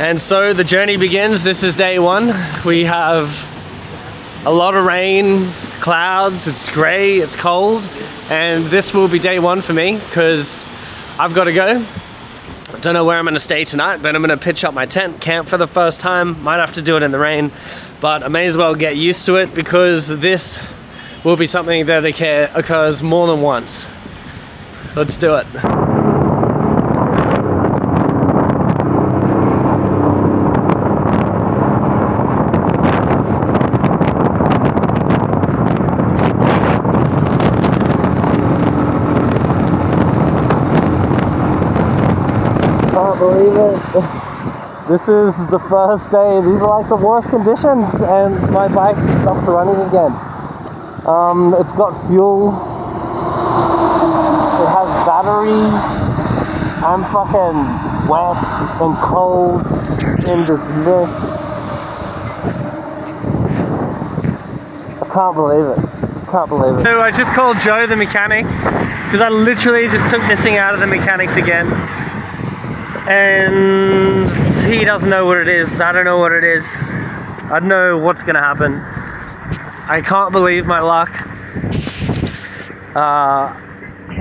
And so the journey begins. This is day one. We have a lot of rain, clouds, it's grey, it's cold, and this will be day one for me because I've got to go. I don't know where I'm going to stay tonight, but I'm going to pitch up my tent, camp for the first time. Might have to do it in the rain, but I may as well get used to it because this will be something that occurs more than once. Let's do it. Believe it. This is the first day. These are like the worst conditions and my bike stopped running again. It's got fuel, it has battery. I'm fucking wet and cold in this mist. I can't believe it. Just can't believe it. So I just called Joe the mechanic because I literally just took this thing out of the mechanics again. And he doesn't know what it is. I don't know what it is. I don't know what's gonna happen. I can't believe my luck.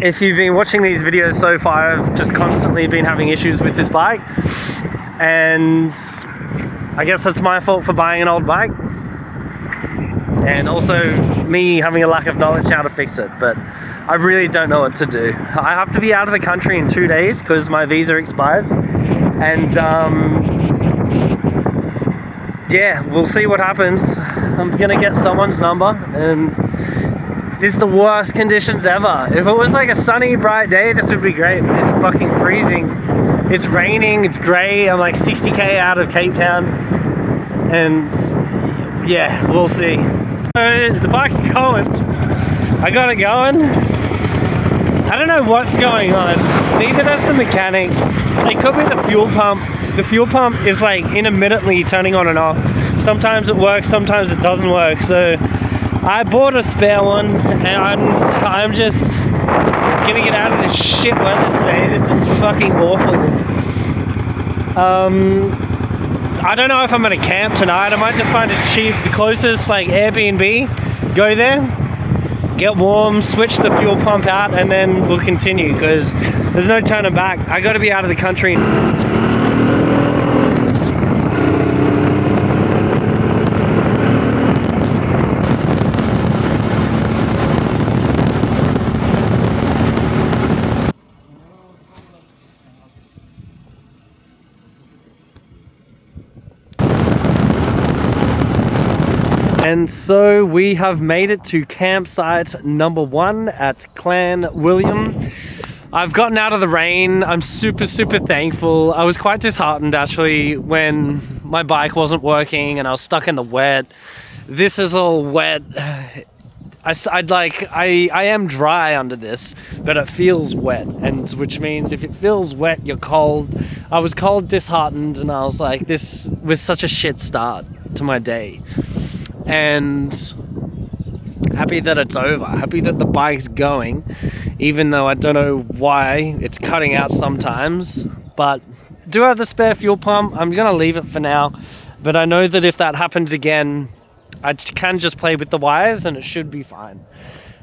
If you've been watching these videos so far, I've just constantly been having issues with this bike, and I guess that's my fault for buying an old bike, and also me having a lack of knowledge how to fix it. But I really don't know what to do. I have to be out of the country in 2 days because my visa expires, and yeah, we'll see what happens. I'm gonna get someone's number, and this is the worst conditions ever. If it was like a sunny, bright day, this would be great, but it's fucking freezing. It's raining, it's grey, I'm like 60k out of Cape Town, and yeah, we'll see. So the bike's going. I got it going. I don't know what's going on. Neither does the mechanic. It could be the fuel pump. The fuel pump is like intermittently turning on and off. Sometimes it works, sometimes it doesn't work. So I bought a spare one, and I'm just gonna get out of this shit weather today. This is fucking awful. I don't know if I'm gonna camp tonight. I might just find it cheap, the closest like Airbnb, go there, get warm, switch the fuel pump out, and then we'll continue because there's no turning back. I gotta be out of the country. And so we have made it to campsite number 1 at Clan William. I've gotten out of the rain. I'm super thankful. I was quite disheartened actually when my bike wasn't working and I was stuck in the wet. This is all wet. I am dry under this, but it feels wet, and which means if it feels wet, you're cold. I was cold, disheartened, and I was like, this was such a shit start to my day. And happy that it's over, happy that the bike's going, even though I don't know why it's cutting out sometimes. But do have the spare fuel pump. I'm gonna leave it for now, but I know that if that happens again, I can just play with the wires and it should be fine.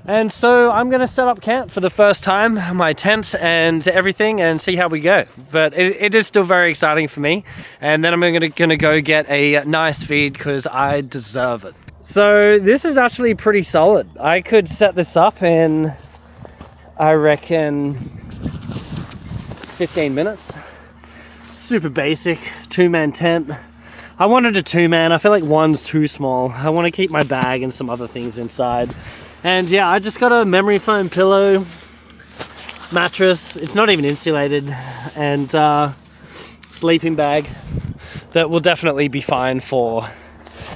And so I'm gonna set up camp for the first time, my tent and everything, and see how we go. But it is still very exciting for me. And then I'm gonna go get a nice feed because I deserve it. So this is actually pretty solid. I could set this up in, I reckon, 15 minutes. Super basic, 2-man tent. I wanted a 2-man, I feel like 1's too small. I want to keep my bag and some other things inside. And yeah, I just got a memory foam pillow, mattress, it's not even insulated, and sleeping bag that will definitely be fine for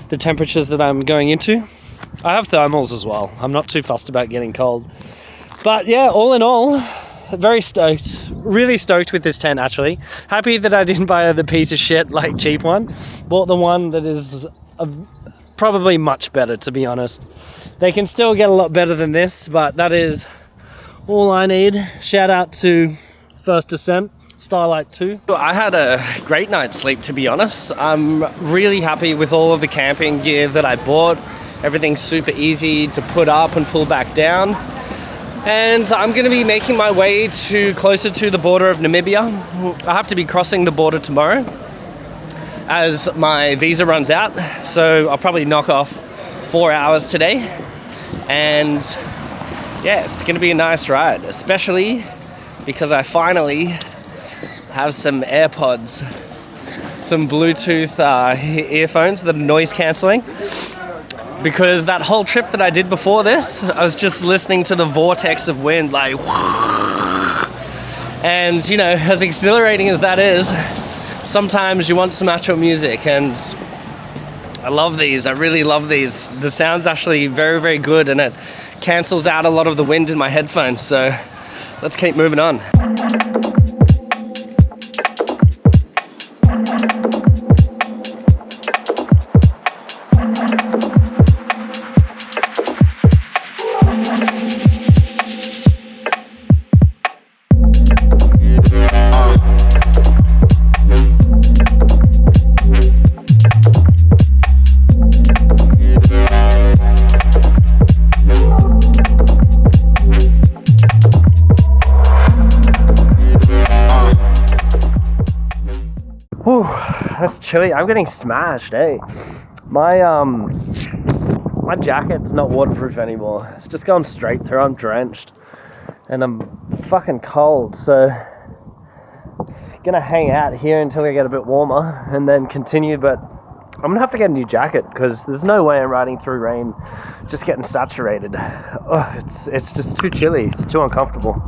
the temperatures that I'm going into. I have thermals as well. I'm not too fussed about getting cold. But yeah, all in all, very stoked. Really stoked with this tent actually. Happy that I didn't buy the piece of shit like cheap one. Bought the one that is probably much better, to be honest. They can still get a lot better than this, but that is all I need. Shout out to First Descent. Starlight 2. I had a great night's sleep, to be honest. I'm really happy with all of the camping gear that I bought. Everything's super easy to put up and pull back down. And I'm going to be making my way closer to the border of Namibia. I have to be crossing the border tomorrow as my visa runs out. So I'll probably knock off 4 hours today. And yeah, it's going to be a nice ride, especially because I finally have some AirPods, some Bluetooth earphones that are noise cancelling. Because that whole trip that I did before this, I was just listening to the vortex of wind, like, and you know, as exhilarating as that is, sometimes you want some actual music, and I love these. I really love these. The sound's actually very, very good, and it cancels out a lot of the wind in my headphones. So let's keep moving on. Whew, that's chilly. I'm getting smashed, eh? My jacket's not waterproof anymore. It's just going straight through. I'm drenched. And I'm fucking cold, so gonna hang out here until I get a bit warmer and then continue, but I'm gonna have to get a new jacket because there's no way I'm riding through rain just getting saturated. Oh, it's just too chilly. It's too uncomfortable.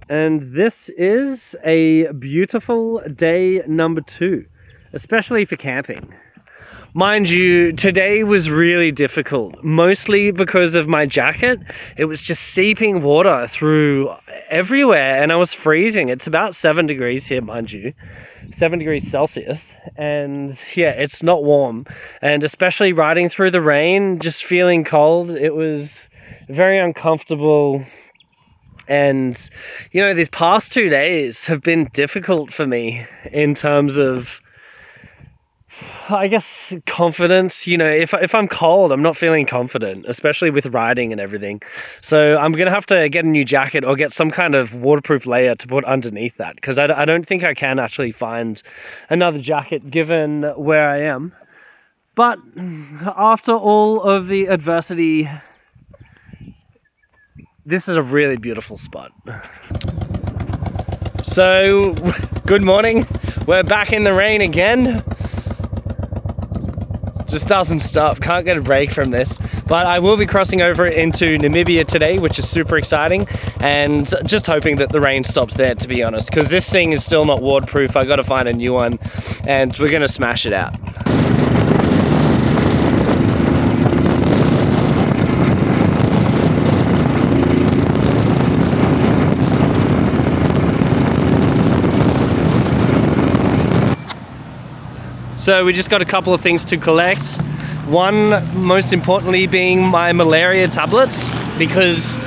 And this is a beautiful day number 2, especially for camping. Mind you, today was really difficult, mostly because of my jacket. It was just seeping water through everywhere and I was freezing. It's about 7 degrees here, mind you, 7 degrees Celsius. And yeah, it's not warm. And especially riding through the rain, just feeling cold, it was very uncomfortable. And, you know, these past 2 days have been difficult for me in terms of, I guess, confidence. You know, if I'm cold, I'm not feeling confident, especially with riding and everything. So I'm going to have to get a new jacket or get some kind of waterproof layer to put underneath that, because I don't think I can actually find another jacket given where I am. But after all of the adversity, this is a really beautiful spot. So, good morning. We're back in the rain again. Just doesn't stop. Can't get a break from this. But I will be crossing over into Namibia today, which is super exciting. And just hoping that the rain stops there, to be honest. Because this thing is still not waterproof. I got to find a new one. And we're going to smash it out. So we just got a couple of things to collect. One, most importantly, being my malaria tablets, because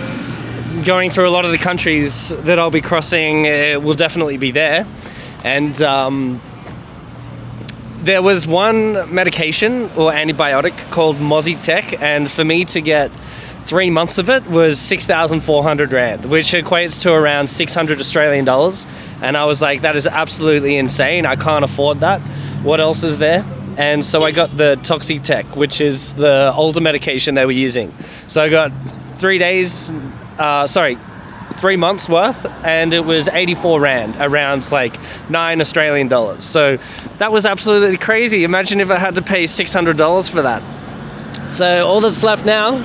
going through a lot of the countries that I'll be crossing will definitely be there. And there was one medication or antibiotic called Mozitech, and for me to get 3 months of it was 6,400 Rand, which equates to around 600 Australian dollars. And I was like, that is absolutely insane. I can't afford that. What else is there? And so I got the Toxitech, which is the older medication they were using. So I got 3 months worth, and it was 84 Rand, around like 9 Australian dollars. So that was absolutely crazy. Imagine if I had to pay $600 for that. So all that's left now,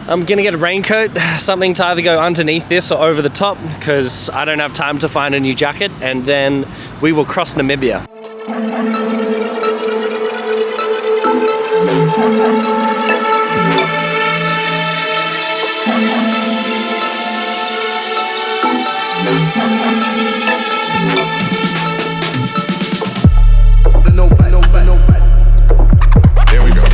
I'm gonna get a raincoat, something to either go underneath this or over the top, because I don't have time to find a new jacket, and then we will cross Namibia. There we go.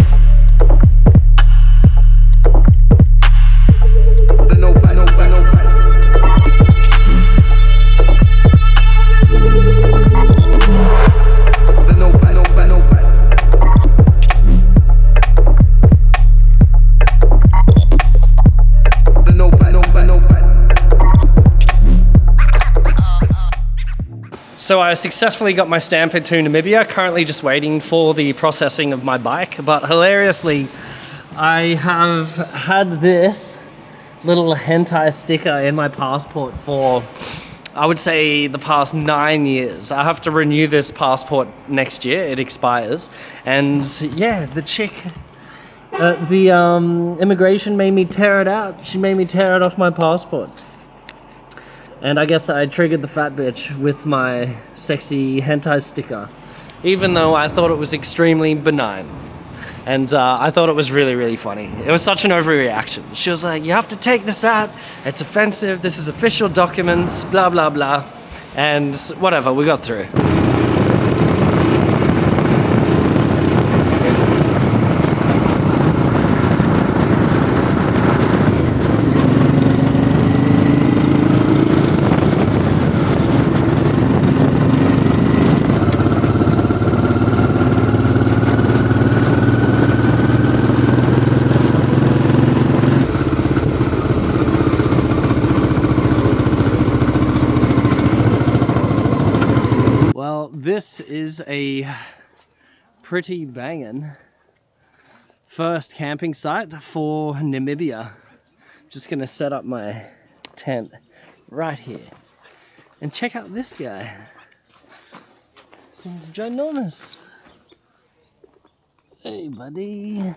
So I successfully got my stamp into Namibia, currently just waiting for the processing of my bike. But hilariously, I have had this little hentai sticker in my passport for, I would say, the past 9 years. I have to renew this passport next year, it expires. And yeah, the chick at the immigration made me tear it out. She made me tear it off my passport. And I guess I triggered the fat bitch with my sexy hentai sticker, even though I thought it was extremely benign. And I thought it was really, really funny. It was such an overreaction. She was like, you have to take this out. It's offensive. This is official documents, blah, blah, blah. And whatever, we got through. This is a pretty banging first camping site for Namibia. Just gonna set up my tent right here and check out this guy. He's ginormous. Hey buddy.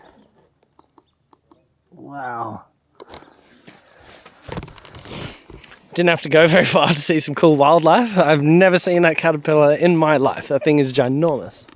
Wow. Didn't have to go very far to see some cool wildlife. I've never seen that caterpillar in my life. That thing is ginormous.